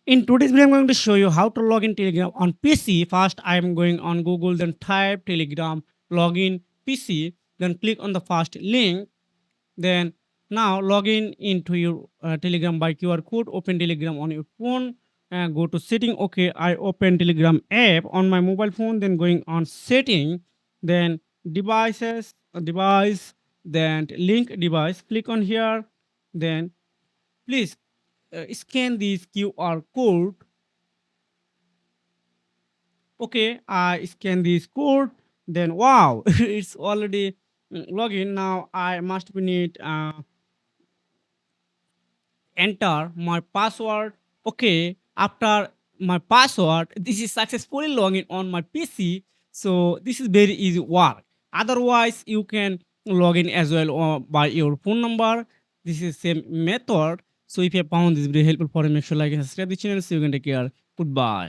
In today's video, I'm going to show you how to log in Telegram on PC. First, I'm going on Google, then type Telegram login PC, then click on the first link. Then now log in into your Telegram by QR code. Open Telegram on your phone. Go to setting. Okay, I open Telegram app on my mobile phone. Then going on setting. Then devices, device. Then link device. Click on here. Then please scan this QR code. Okay, I scan this code. Then wow, it's already login. Now I must be need enter my password. Okay, after my password, this is successfully login on my PC. So this is very easy work. Otherwise, you can log in as well by your phone number. This is same method. So if you have found this video helpful for you, make sure like and subscribe the channel. So you can take care. Goodbye.